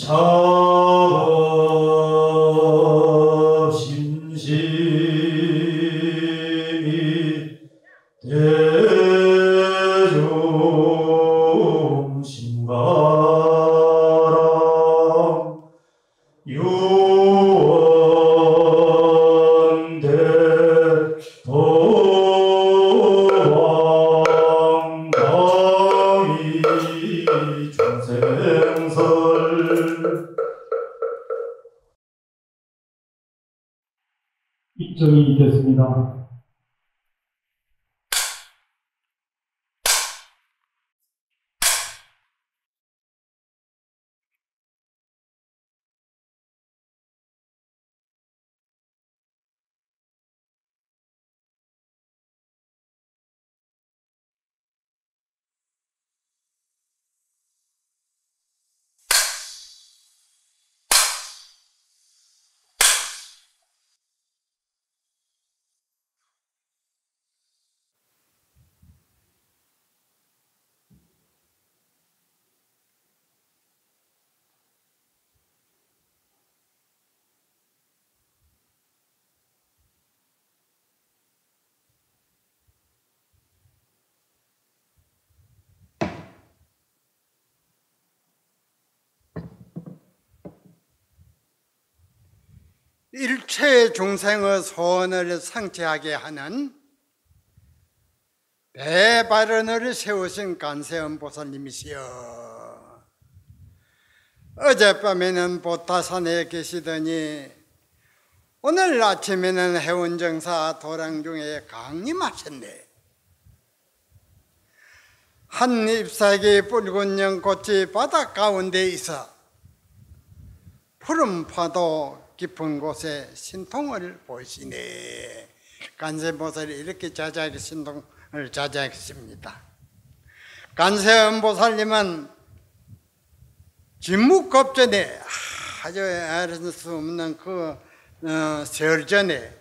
참심심이 대종신바람 유원대 도왕강이 중생설 입정이 됐습니다. 일체 중생의 소원을 성취하게 하는 대발언을 세우신 관세음보살님이시여, 어젯밤에는 보타산에 계시더니 오늘 아침에는 해운정사 도랑중에 강림하셨네. 한 잎사귀 붉은 연꽃이 바닷 가운데 있어 푸른 파도 깊은 곳에 신통을 보시네. 관세음보살이 이렇게 자자하게 신통을 자자했습니다. 관세음보살님은 진묵겁전에 아주 알 수 없는 그 설전에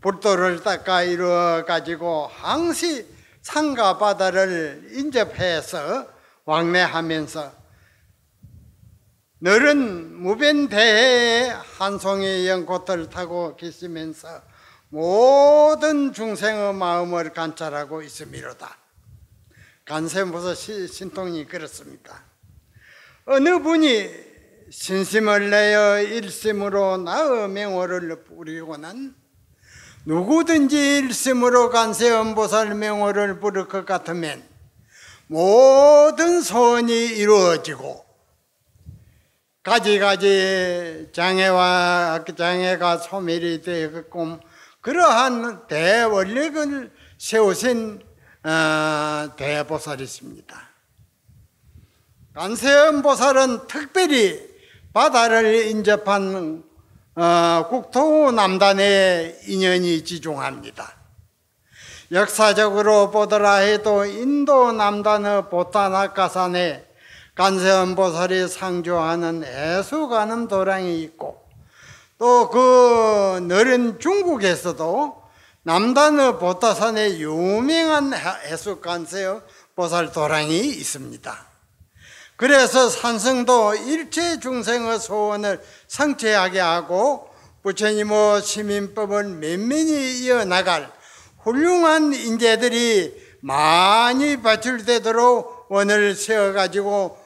불도를 닦아 이루어 가지고 항시 산과 바다를 인접해서 왕래하면서 너른 무변대해에 한 송이 연꽃을 타고 계시면서 모든 중생의 마음을 관찰하고 있음이로다. 관세음보살 신통이 그렇습니다. 어느 분이 신심을 내어 일심으로 나의 명호를 부르고는 누구든지 일심으로 관세음보살 명호를 부를 것 같으면 모든 소원이 이루어지고 가지가지 장애가 소멸이 되었고 그러한 대원력을 세우신 대보살이십니다. 관세음보살은 특별히 바다를 인접한 국토 남단에 인연이 지중합니다. 역사적으로 보더라 해도 인도 남단의 보타나카산에 관세음보살이 상주하는 애수관음 도랑이 있고 또 그 너른 중국에서도 남단의 보타산에 유명한 애수관세음보살 도랑이 있습니다. 그래서 산성도 일체 중생의 소원을 성취하게 하고 부처님의 시민법을 면면히 이어나갈 훌륭한 인재들이 많이 발출되도록 원을 세워가지고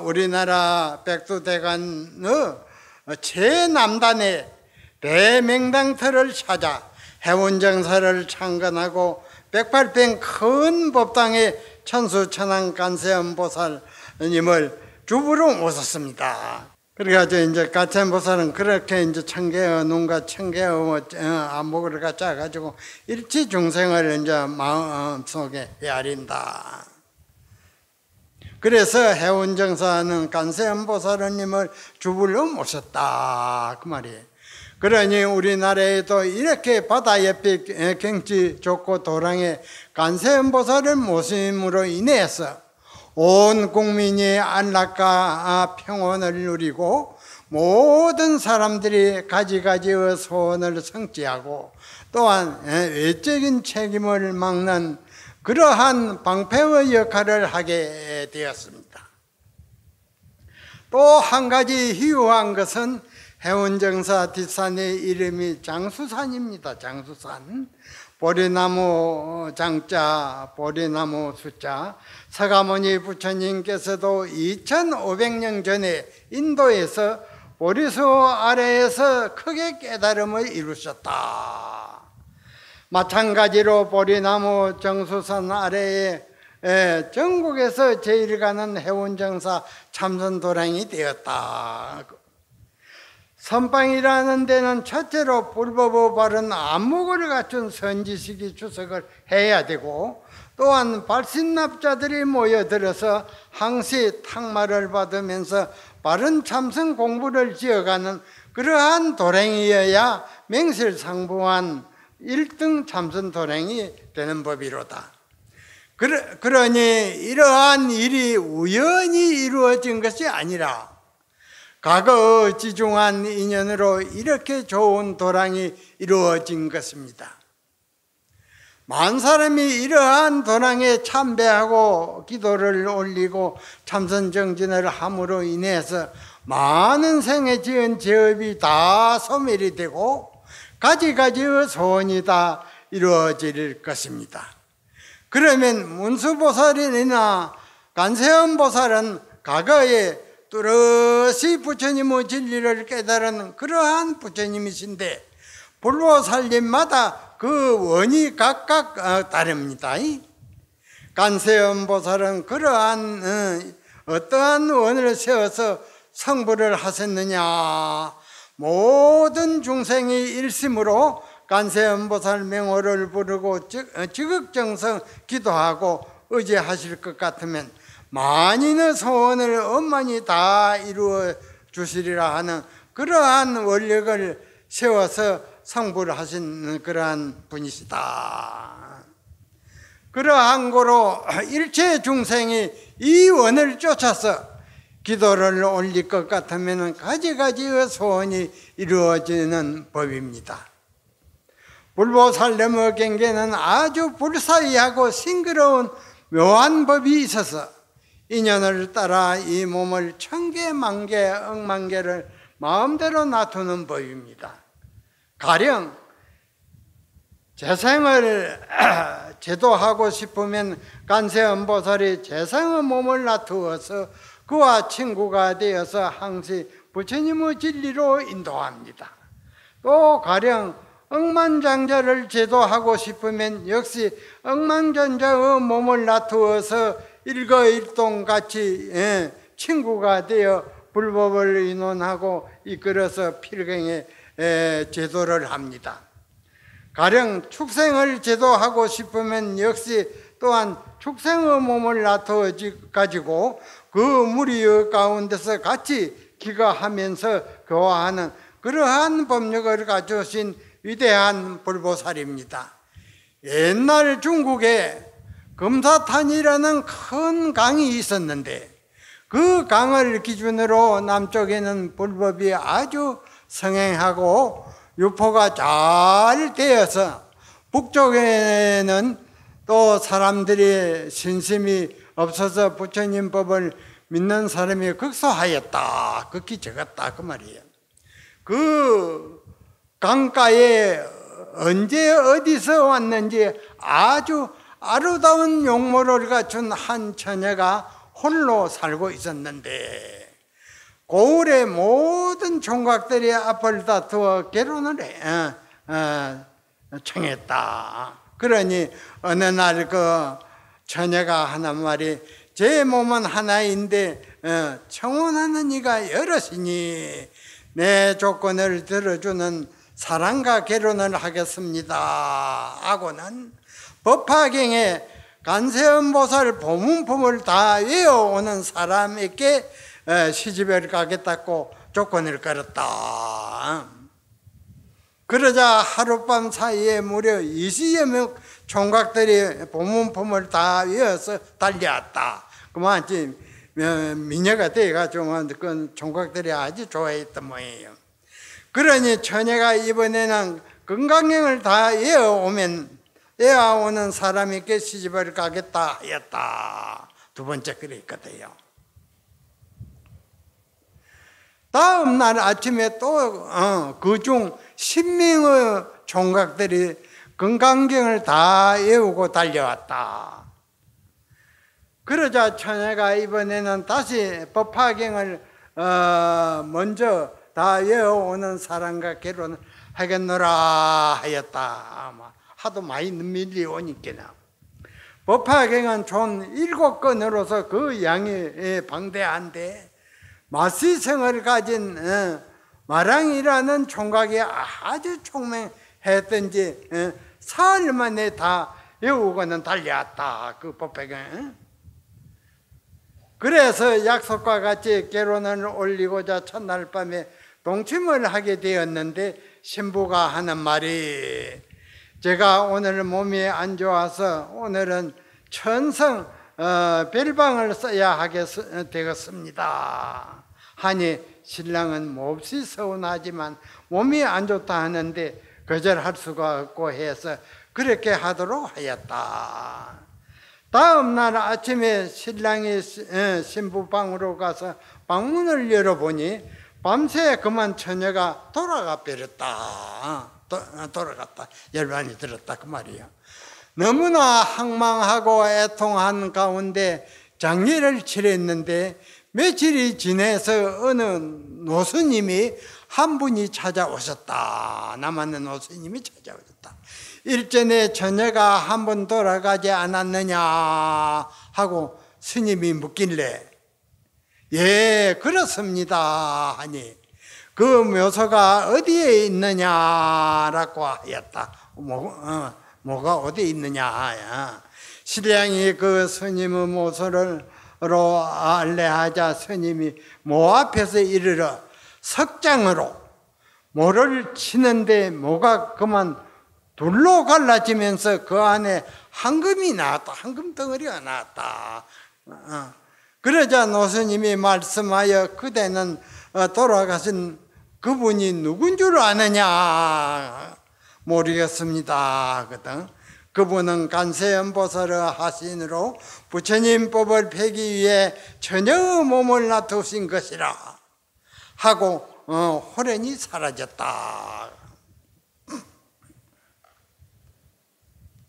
우리나라 백두대간의 최남단의 대명당터를 찾아 해운정사를 창건하고 108평 큰 법당에 천수천왕 관세음보살님을 주부로 모셨습니다. 그래가지고 이제 관세음보살은 그렇게 이제 청개어 눈과 청개어 안목을 갖다 가지고 일체 중생을 이제 마음속에 헤아린다. 그래서 해운정사는 관세음보살님을 주불로 모셨다 그 말이에요. 그러니 우리나라에도 이렇게 바다 옆에 경치 좋고 도랑에 관세음보살을 모심으로 인해서 온 국민이 안락과 평온을 누리고 모든 사람들이 가지가지의 소원을 성취하고 또한 외적인 책임을 막는 그러한 방패의 역할을 하게 되었습니다. 또 한 가지 희유한 것은 해운정사 뒷산의 이름이 장수산입니다. 장수산. 보리나무 장자, 보리나무 숫자. 서가모니 부처님께서도 2500년 전에 인도에서 보리수 아래에서 크게 깨달음을 이루셨다. 마찬가지로 보리나무 정수산 아래에 전국에서 제일 가는 해운정사 참선도량이 되었다. 선방이라는 데는 첫째로 불법의 바른 안목을 갖춘 선지식이 주석을 해야 되고, 또한 발신납자들이 모여들어서 항시 탁마를 받으면서 바른 참선 공부를 지어가는 그러한 도량이어야 맹실상부한 1등 참선 도량이 되는 법이로다. 그러니 이러한 일이 우연히 이루어진 것이 아니라 과거 지중한 인연으로 이렇게 좋은 도량이 이루어진 것입니다. 많은 사람이 이러한 도량에 참배하고 기도를 올리고 참선정진을 함으로 인해서 많은 생에 지은 죄업이 다 소멸이 되고 가지가지의 소원이 다 이루어질 것입니다. 그러면 문수보살이나 간세음보살은 과거에 뚜렷이 부처님의 진리를 깨달은 그러한 부처님이신데 불보살님마다 그 원이 각각 다릅니다. 간세음보살은 그러한 어떠한 원을 세워서 성불을 하셨느냐, 모든 중생이 일심으로 간세음보살 명호를 부르고 지극정성 기도하고 의지하실 것 같으면 만인의 소원을 엄만히 다 이루어 주시리라 하는 그러한 원력을 세워서 성불을 하신 그러한 분이시다. 그러한 고로 일체 중생이 이 원을 쫓아서 기도를 올릴 것 같으면 가지가지의 소원이 이루어지는 법입니다. 불보살님의 경계는 아주 불사의하고 싱그러운 묘한 법이 있어서 인연을 따라 이 몸을 1000개, 10,000개, 10,000개를 마음대로 놔두는 법입니다. 가령 재생을 제도하고 싶으면 간세음보살이 재생의 몸을 놔두어서 그와 친구가 되어서 항시 부처님의 진리로 인도합니다. 또 가령 억만장자를 제도하고 싶으면 역시 억만장자의 몸을 놔두어서 일거일동같이 친구가 되어 불법을 의논하고 이끌어서 필경에 제도를 합니다. 가령 축생을 제도하고 싶으면 역시 또한 축생의 몸을 놔두어 가지고 그 무리 가운데서 같이 기거하면서 교화하는 그러한 법력을 가져오신 위대한 불보살입니다. 옛날 중국에 금사탄이라는 큰 강이 있었는데 그 강을 기준으로 남쪽에는 불법이 아주 성행하고 유포가 잘 되어서 북쪽에는 또 사람들이 신심이 없어서 부처님 법을 믿는 사람이 극소하였다, 극히 적었다 그 말이에요. 그 강가에 언제 어디서 왔는지 아주 아름다운 용모를 갖춘 한 처녀가 홀로 살고 있었는데 고을의 모든 총각들이 앞을 다투어 결혼을 청했다. 그러니 어느 날 그 처녀가 하는 말이 제 몸은 하나인데 청혼하는 이가 여럿이니 내 조건을 들어주는 사람과 결혼을 하겠습니다 하고는 법화경에 간세음보살 보문품을 다 외워오는 사람에게 시집을 가겠다고 조건을 걸었다. 그러자 하룻밤 사이에 무려 20여 명 총각들이 보문품을 다 외워서 달려왔다. 그만 미녀가 돼가지고 그 총각들이 아주 좋아했던 모양이에요. 그러니 처녀가 이번에는 건강경을 다 외워오는 사람에게 시집을 가겠다 하였다. 두 번째 그랬거든요. 다음 날 아침에 또 그중 10명의 총각들이 건강경을 다 외우고 달려왔다. 그러자 처녀가 이번에는 다시 법화경을 먼저 다 외워오는 사람과 결혼하겠노라 하였다. 하도 많이 밀려오니까. 법화경은 총 7권으로서 그 양이 방대한데 마시성을 가진 마랑이라는 총각이 아주 총명했던지 사흘 만에 다 외우고는 달려왔다. 그 법화경. 그래서 약속과 같이 결혼을 올리고자 첫날 밤에 동침을 하게 되었는데 신부가 하는 말이 제가 오늘 몸이 안 좋아서 오늘은 천성 별방을 써야 하게 되겠습니다 하니 신랑은 몹시 서운하지만 몸이 안 좋다 하는데 거절할 수가 없고 해서 그렇게 하도록 하였다. 다음 날 아침에 신랑이 신부방으로 가서 방문을 열어보니 밤새 그만 처녀가 돌아가 버렸다. 돌아갔다. 열반이 들었다 그 말이야. 너무나 황망하고 애통한 가운데 장례를 치렀는데 며칠이 지내서 어느 노스님이 한 분이 찾아오셨다. 남았는 노스님이 찾아오셨다. 일전에 처녀가 한 번 돌아가지 않았느냐 하고 스님이 묻길래 예 그렇습니다 하니 그 묘소가 어디에 있느냐라고 하였다. 뭐가 어디에 있느냐. 신랑이 그 스님의 묘소를 알레하자 스님이 모 앞에서 이르러 석장으로 모를 치는데 모가 그만 둘로 갈라지면서 그 안에 황금이 나왔다. 황금 덩어리가 나왔다. 그러자 노스님이 말씀하여 그대는 돌아가신 그분이 누군 줄 아느냐 모르겠습니다. 그분은 간세음보살의 하신으로 부처님 법을 펴기 위해 처녀의 몸을 놔두신 것이라 하고 호련히 사라졌다.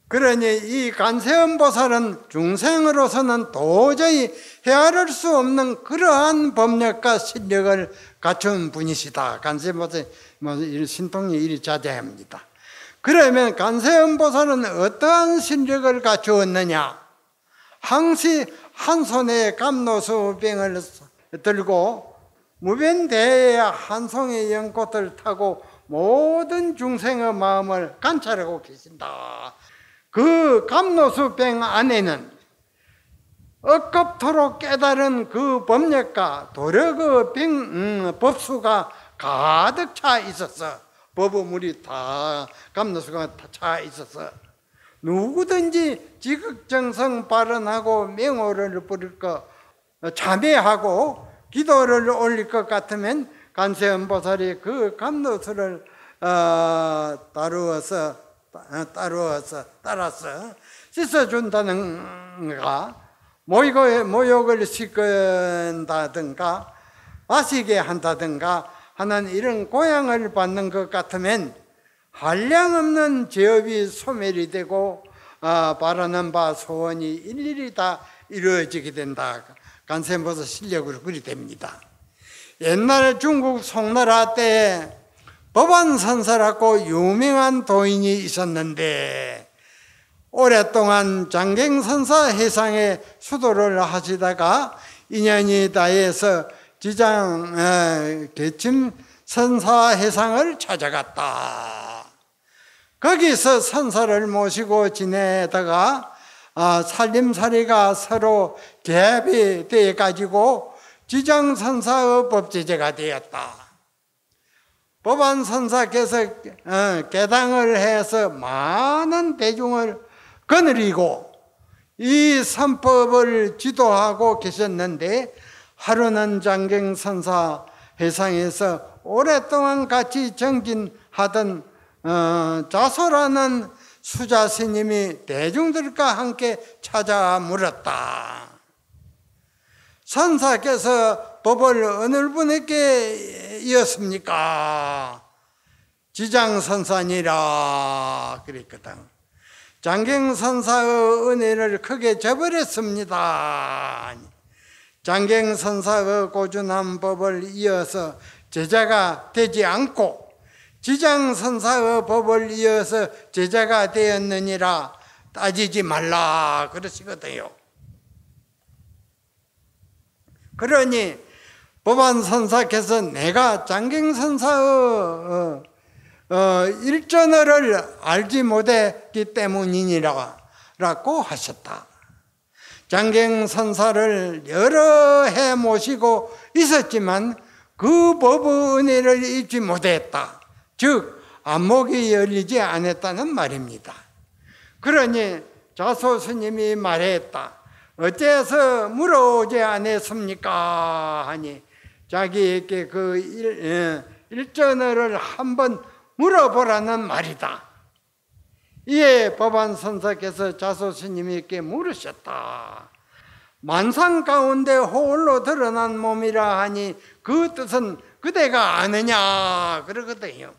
그러니 이 간세음보살은 중생으로서는 도저히 헤아릴 수 없는 그러한 법력과 실력을 갖춘 분이시다. 간세음보살 신통이 이리 자제합니다. 그러면 간세음보살은 어떠한 실력을 갖추었느냐? 항시 한 손에 감로수병을 들고 무변대에 한 송이 연꽃을 타고 모든 중생의 마음을 관찰하고 계신다. 그 감로수병 안에는 억겁토록 깨달은 그 법력과 도력의 법수가 가득 차 있었어. 법의 물이 다 감로수가 차 있어서 누구든지 지극정성 발언하고 명호를 부를 것 참회하고 기도를 올릴 것 같으면 간세음보살이 그 감로수를 따라서 씻어준다든가 모욕을 시킨다든가 마시게 한다든가 하는 이런 고향을 받는 것 같으면 한량없는 죄업이 소멸이 되고 바라는 바 소원이 일일이 다 이루어지게 된다. 간세음보살 실력으로 그리 됩니다. 옛날 중국 송나라 때 법안선사라고 유명한 도인이 있었는데 오랫동안 장갱선사 해상에 수도를 하시다가 인연이 다해서 지장 개침선사 해상을 찾아갔다. 거기서 선사를 모시고 지내다가 살림살이가 서로 개합이 되어 가지고 지장선사의 법제제가 되었다. 법안선사께서 개당을 해서 많은 대중을 거느리고 이 선법을 지도하고 계셨는데 하루는 장갱선사 해상에서 오랫동안 같이 정진하던 자소라는 수자스님이 대중들과 함께 찾아 물었다. 선사께서 법을 어느 분에게 이었습니까? 지장선사니라 그랬거든. 장경선사의 은혜를 크게 저버렸습니다. 장경선사의 고준한 법을 이어서 제자가 되지 않고 지장선사의 법을 이어서 제자가 되었느니라 따지지 말라 그러시거든요. 그러니 법안선사께서 내가 장경선사의 일전어를 알지 못했기 때문이니라 라고 하셨다. 장경선사를 여러 해 모시고 있었지만 그 법의 은혜를 입지 못했다. 즉 안목이 열리지 않았다는 말입니다. 그러니 자소 스님이 말했다. 어째서 물어오지 않았습니까? 하니 자기에게 그 일전어를 한번 물어보라는 말이다. 이에 법안선사께서 자소 스님에게 물으셨다. 만상 가운데 홀로 드러난 몸이라 하니 그 뜻은 그대가 아느냐 그러거든요.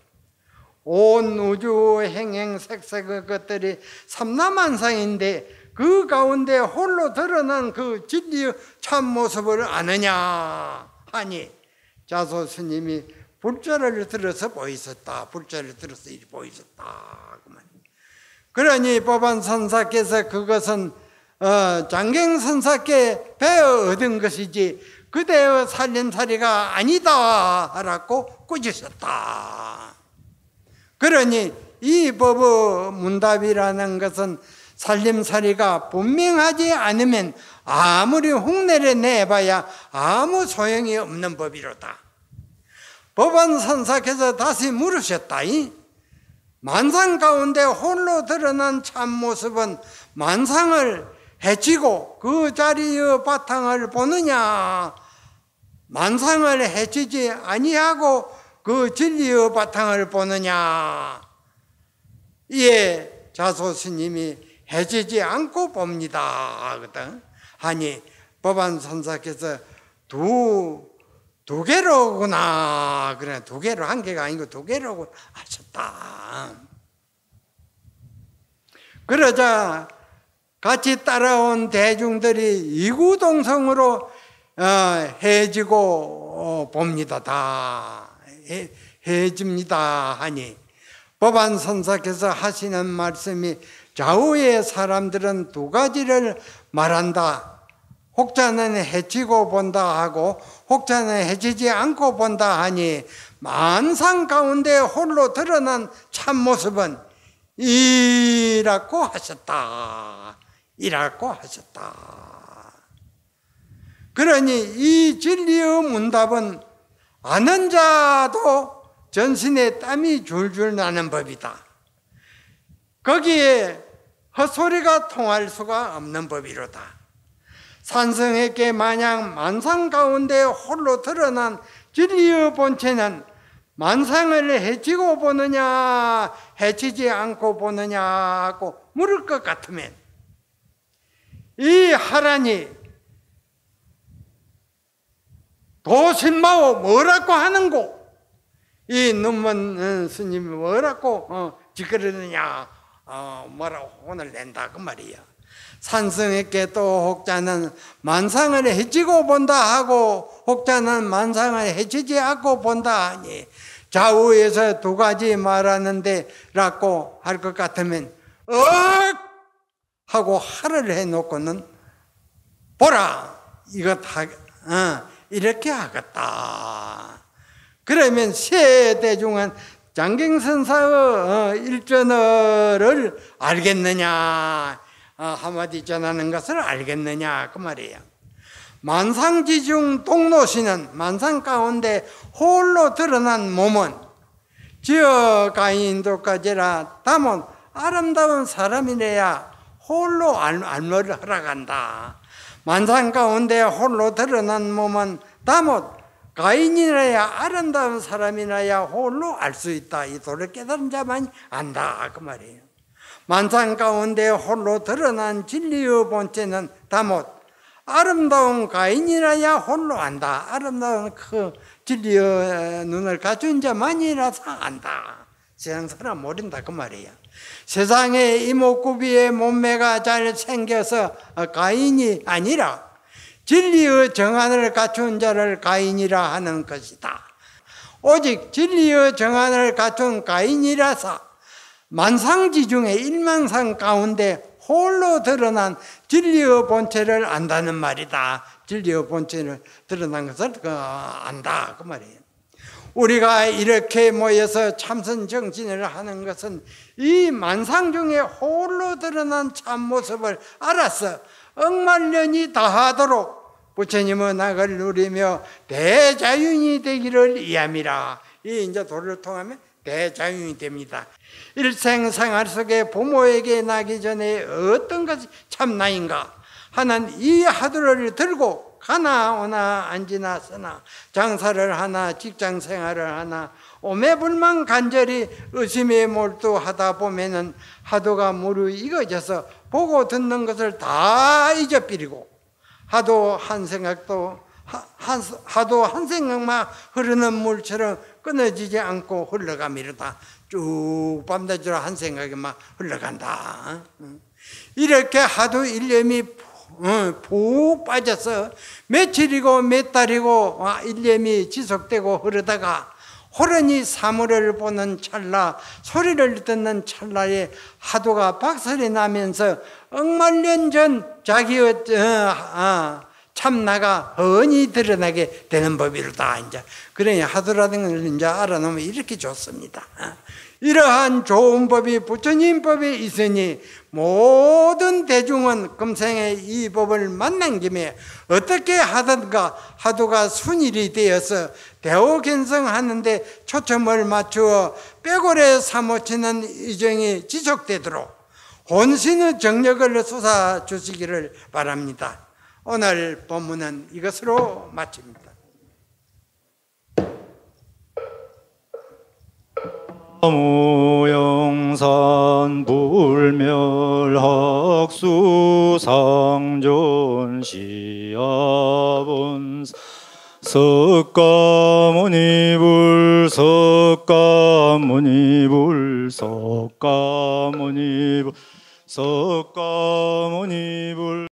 온 우주 행행색색의 것들이 삼라만상인데 그 가운데 홀로 드러난 그 진리의 참모습을 아느냐 하니 자소 스님이 불자를 들어서 보이셨다. 불자를 들어서 보이셨다. 그러니 법안선사께서 그것은 장경선사께 배워 얻은 것이지 그대의 살림살이가 아니다 라고 꾸짖으셨다. 그러니 이 법의 문답이라는 것은 살림살이가 분명하지 않으면 아무리 흉내를 내봐야 아무 소용이 없는 법이로다. 법안선사께서 다시 물으셨다. 만상 가운데 홀로 드러난 참모습은 만상을 해치고 그 자리의 바탕을 보느냐, 만상을 해치지 아니하고 그 진리의 바탕을 보느냐. 이에 자소 스님이 해치지 않고 봅니다 하니 법안선사께서 두 개로구나. 그래, 두 개로, 한 개가 아니고 두 개로 하셨다. 그러자 같이 따라온 대중들이 이구동성으로 해지고 봅니다. 다 해집니다 하니 법안선사께서 하시는 말씀이 좌우의 사람들은 두 가지를 말한다. 혹자는 해치고 본다 하고 혹자는 해치지 않고 본다 하니 만상 가운데 홀로 드러난 참모습은 이라고 하셨다. 이라고 하셨다. 그러니 이 진리의 문답은 아는 자도 전신에 땀이 줄줄 나는 법이다. 거기에 헛소리가 통할 수가 없는 법이로다. 산성에게 마냥 만상 가운데 홀로 드러난 진리의 본체는 만상을 해치고 보느냐 해치지 않고 보느냐 하고 물을 것 같으면 이 하라니 도신마오 뭐라고 하는고? 이 눈먼 스님이 뭐라고 짓거리느냐 뭐라고 혼을 낸다 그 말이야. 산성에게 또 혹자는 만상을 해치고 본다 하고 혹자는 만상을 해치지 않고 본다 하니 좌우에서 두 가지 말하는데 라고 할 것 같으면 하고 하를 해놓고는 보라 이거 다 이렇게 하겠다. 그러면 세대중은 장경선사의 일전어를 알겠느냐, 한마디 전하는 것을 알겠느냐 그 말이에요. 만상지중 동로시는 만상 가운데 홀로 드러난 몸은 지어가인도까지라 담은 아름다운 사람이래야 홀로 알모를 허락한다. 만상 가운데 홀로 드러난 몸은 담은 가인이라야 아름다운 사람이라야 홀로 알 수 있다. 이 도를 깨달은 자만이 안다 그 말이에요. 만상 가운데 홀로 드러난 진리의 본체는 다못 아름다운 가인이라야 홀로 안다. 아름다운 그 진리의 눈을 갖춘 자만이라서 안다. 세상 사람 모른다 그 말이야. 세상에 이목구비의 몸매가 잘 생겨서 가인이 아니라 진리의 정안을 갖춘 자를 가인이라 하는 것이다. 오직 진리의 정안을 갖춘 가인이라서 만상지 중에 일만상 가운데 홀로 드러난 진리의 본체를 안다는 말이다. 진리의 본체를 드러난 것을 안다 그 말이에요. 우리가 이렇게 모여서 참선 정진을 하는 것은 이 만상 중에 홀로 드러난 참모습을 알아서 억만년이 다하도록 부처님의 낙을 누리며 대자윤이 되기를 이함이라. 이 이제 도를 통하면 대자윤이 됩니다. 일생생활 속에 부모에게 나기 전에 어떤 것이 참나인가 하는 이 하두를 들고 가나 오나 앉으나 서나 장사를 하나 직장생활을 하나 오매불망 간절히 의심에 몰두하다 보면은 하도가 무르익어져서 보고 듣는 것을 다 잊어버리고 하도 한 생각만 흐르는 물처럼 끊어지지 않고 흘러가미로다. 쭉 밤낮으로 한 생각에만 흘러간다. 이렇게 하도 일념이 푹 빠져서 며칠이고 몇 달이고 일념이 지속되고 흐르다가 호련히 사물을 보는 찰나, 소리를 듣는 찰나에 하도가 박살이 나면서 억만년 전 자기의 참나가 훤히 드러나게 되는 법이로다. 이제 그러니 하도라는 걸 이제 알아놓으면 이렇게 좋습니다. 이러한 좋은 법이 부처님 법에 있으니 모든 대중은 금생에 이 법을 만난 김에 어떻게 하든가 하도가 순일이 되어서 대오견성하는데 초점을 맞추어 빼고래 사모치는 이정이 지속되도록 혼신의 정력을 쏟아 주시기를 바랍니다. 오늘 본문은 이것으로 마칩니다. 무영산 불멸학수상존 시아본 석가모니불 석가모니불 석가모니불 석가모니불